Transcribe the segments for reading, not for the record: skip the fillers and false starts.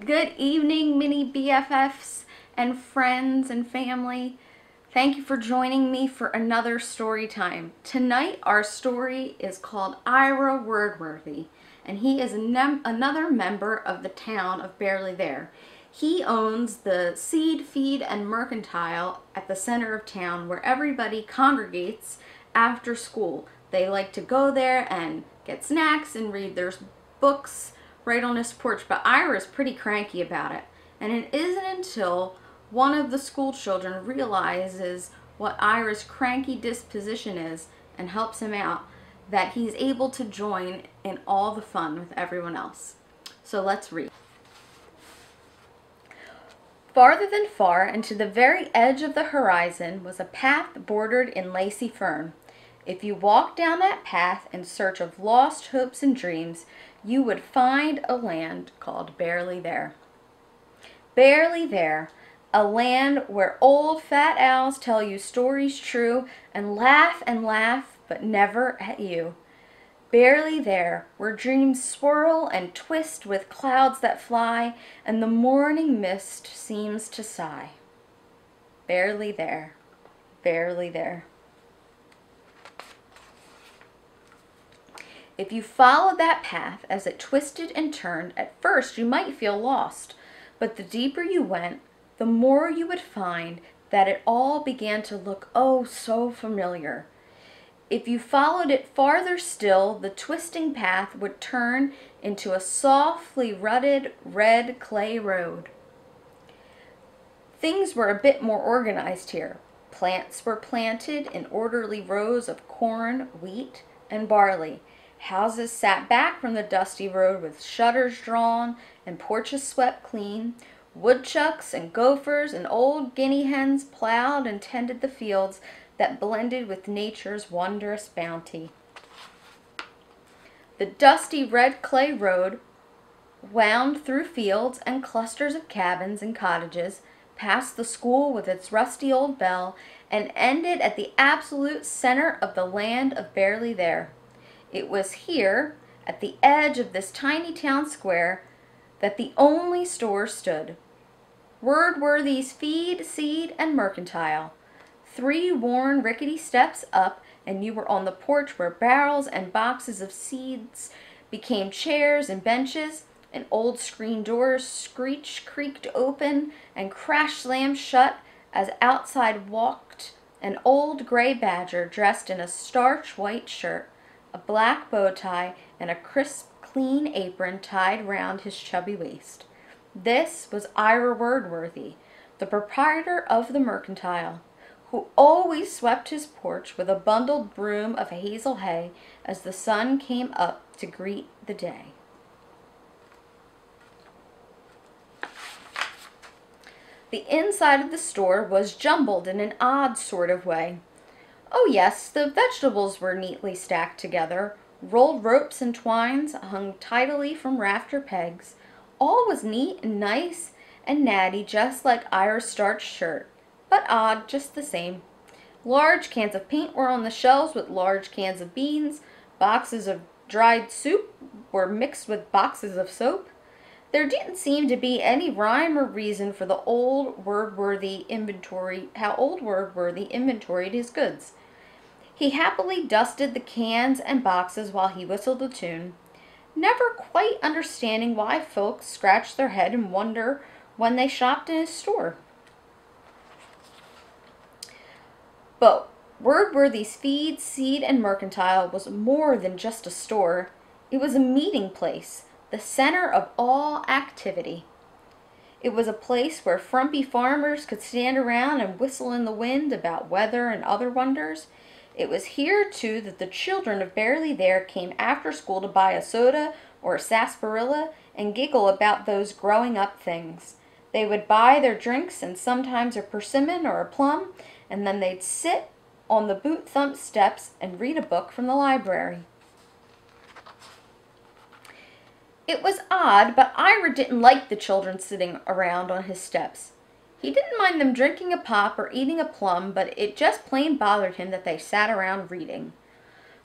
Good evening, mini BFFs and friends and family. Thank you for joining me for another story time. Tonight, our story is called Ira Wordworthy, and he is another member of the town of Barely There. He owns the Seed, Feed, and Mercantile at the center of town where everybody congregates after school. They like to go there and get snacks and read their books right on his porch, but Ira's pretty cranky about it. And it isn't until one of the school children realizes what Ira's cranky disposition is and helps him out that he's able to join in all the fun with everyone else. So let's read. Farther than far, and to the very edge of the horizon, was a path bordered in lacy fern. If you walked down that path in search of lost hopes and dreams, you would find a land called Barely There. Barely There, a land where old fat owls tell you stories true and laugh, but never at you. Barely There, where dreams swirl and twist with clouds that fly, and the morning mist seems to sigh. Barely There, Barely There. If you followed that path as it twisted and turned, at first you might feel lost, but the deeper you went, the more you would find that it all began to look oh so familiar. If you followed it farther still, the twisting path would turn into a softly rutted red clay road. Things were a bit more organized here. Plants were planted in orderly rows of corn, wheat, and barley. Houses sat back from the dusty road with shutters drawn and porches swept clean. Woodchucks and gophers and old guinea hens plowed and tended the fields that blended with nature's wondrous bounty. The dusty red clay road wound through fields and clusters of cabins and cottages, past the school with its rusty old bell, and ended at the absolute center of the land of Barely There. It was here, at the edge of this tiny town square, that the only store stood. Wordworthy's Feed, Seed, and Mercantile. 3 worn, rickety steps up, and you were on the porch where barrels and boxes of seeds became chairs and benches, and old screen doors creaked open and crash-slammed shut as outside walked an old gray badger dressed in a starch white shirt, a black bow tie, and a crisp, clean apron tied round his chubby waist. This was Ira Wordworthy, the proprietor of the Mercantile, who always swept his porch with a bundled broom of hazel hay as the sun came up to greet the day. The inside of the store was jumbled in an odd sort of way. Oh yes, the vegetables were neatly stacked together. Rolled ropes and twines hung tidily from rafter pegs. All was neat and nice and natty, just like Ira's starched shirt, but odd just the same. Large cans of paint were on the shelves with large cans of beans. Boxes of dried soup were mixed with boxes of soap. There didn't seem to be any rhyme or reason for how old Wordworthy inventoried his goods. He happily dusted the cans and boxes while he whistled a tune, never quite understanding why folks scratched their head and wonder when they shopped in his store. But Wordworthy's Feed, Seed, and Mercantile was more than just a store. It was a meeting place, the center of all activity. It was a place where frumpy farmers could stand around and whistle in the wind about weather and other wonders. It was here, too, that the children of Barely There came after school to buy a soda or a sarsaparilla and giggle about those growing up things. They would buy their drinks and sometimes a persimmon or a plum, and then they'd sit on the boot-thumped steps and read a book from the library. It was odd, but Ira didn't like the children sitting around on his steps. He didn't mind them drinking a pop or eating a plum, but it just plain bothered him that they sat around reading.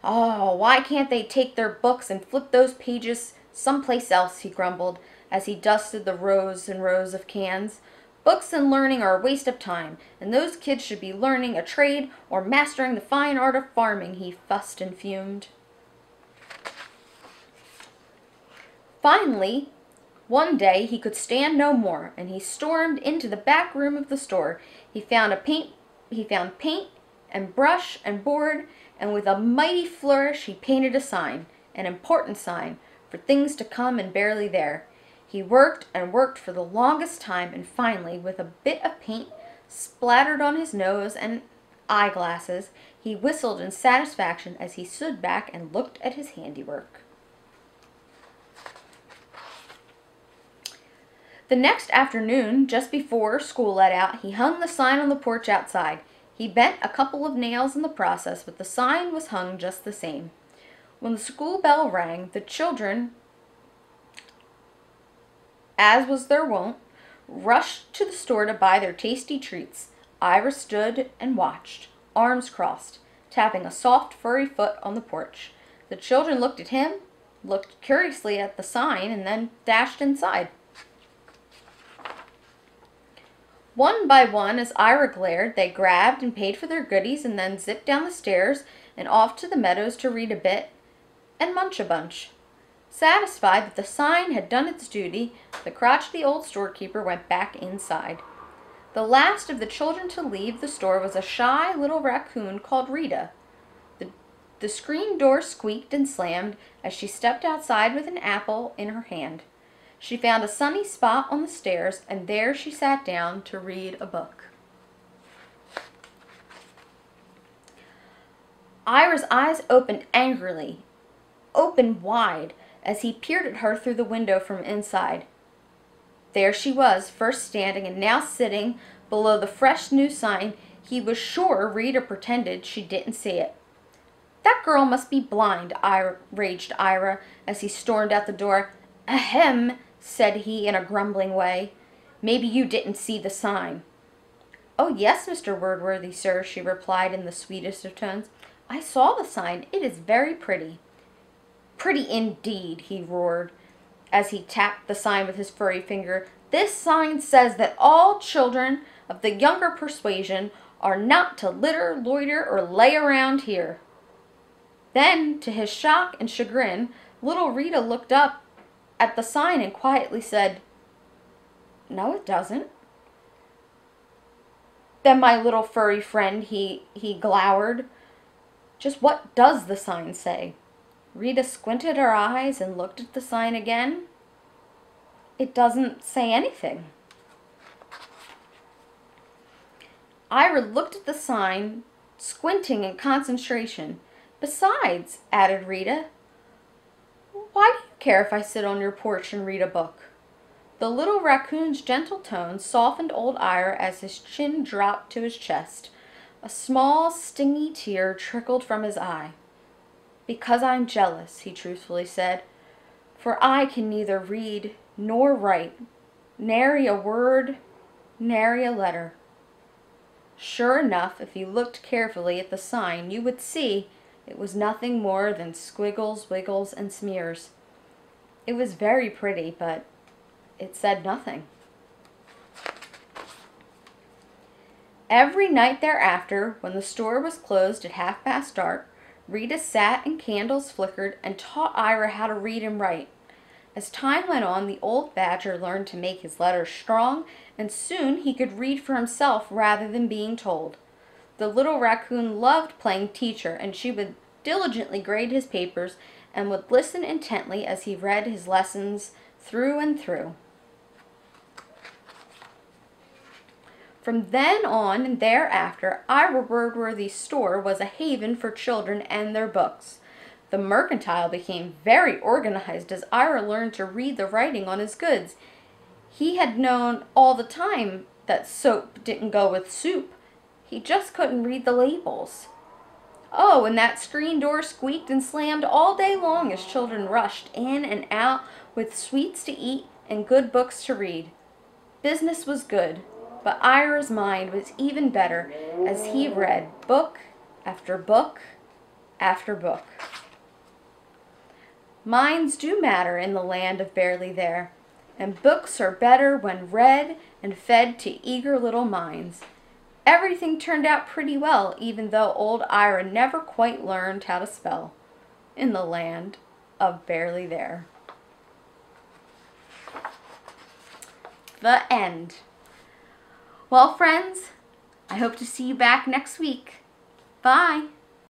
Oh, why can't they take their books and flip those pages someplace else, he grumbled. as he dusted the rows and rows of cans. "Books and learning are a waste of time, and those kids should be learning a trade or mastering the fine art of farming," he fussed and fumed. Finally, one day he could stand no more, and he stormed into the back room of the store. He found paint and brush and board, and with a mighty flourish he painted a sign, an important sign, for things to come and barely there. He worked and worked for the longest time, and finally, with a bit of paint splattered on his nose and eyeglasses, he whistled in satisfaction as he stood back and looked at his handiwork. The next afternoon, just before school let out, he hung the sign on the porch outside. He bent a couple of nails in the process, but the sign was hung just the same. When the school bell rang, the children, as was their wont, rushed to the store to buy their tasty treats. Ira stood and watched, arms crossed, tapping a soft, furry foot on the porch. The children looked at him, looked curiously at the sign, and then dashed inside. One by one, as Ira glared, they grabbed and paid for their goodies and then zipped down the stairs and off to the meadows to read a bit and munch a bunch. Satisfied that the sign had done its duty, the crotchety old storekeeper went back inside. The last of the children to leave the store was a shy little raccoon called Rita. The screen door squeaked and slammed as she stepped outside with an apple in her hand. She found a sunny spot on the stairs, and there she sat down to read a book. Ira's eyes opened angrily, opened wide, as he peered at her through the window from inside. There she was, first standing and now sitting below the fresh new sign. He was sure Rita pretended she didn't see it. "That girl must be blind," raged Ira as he stormed out the door. "Ahem," said he in a grumbling way. "Maybe you didn't see the sign." "Oh, yes, Mr. Wordworthy, sir," she replied in the sweetest of tones. "I saw the sign. It is very pretty." "Pretty indeed," he roared, as he tapped the sign with his furry finger. "This sign says that all children of the younger persuasion are not to litter, loiter, or lay around here." Then, to his shock and chagrin, little Rita looked up at the sign and quietly said, "No, it doesn't." "Then, my little furry friend," he glowered, "just what does the sign say?" Rita squinted her eyes and looked at the sign again. "It doesn't say anything." Ira looked at the sign, squinting in concentration. "Besides," added Rita, "why do you care if I sit on your porch and read a book?" The little raccoon's gentle tones softened old Ira as his chin dropped to his chest. A small, stingy tear trickled from his eye. "Because I'm jealous," he truthfully said, "for I can neither read nor write, nary a word, nary a letter." Sure enough, if you looked carefully at the sign, you would see it was nothing more than squiggles, wiggles, and smears. It was very pretty, but it said nothing. Every night thereafter, when the store was closed at dark, Rita sat and candles flickered and taught Ira how to read and write. As time went on, the old badger learned to make his letters strong, and soon he could read for himself rather than being told. The little raccoon loved playing teacher, and she would diligently grade his papers and would listen intently as he read his lessons through and through. From then on and thereafter, Ira Wordworthy's store was a haven for children and their books. The mercantile became very organized as Ira learned to read the writing on his goods. He had known all the time that soap didn't go with soup. He just couldn't read the labels. Oh, and that screen door squeaked and slammed all day long as children rushed in and out with sweets to eat and good books to read. Business was good, but Ira's mind was even better as he read book after book after book. Minds do matter in the land of Barely There. and books are better when read and fed to eager little minds. Everything turned out pretty well, even though old Ira never quite learned how to spell. In the land of Barely There. The end. Well, friends, I hope to see you back next week. Bye.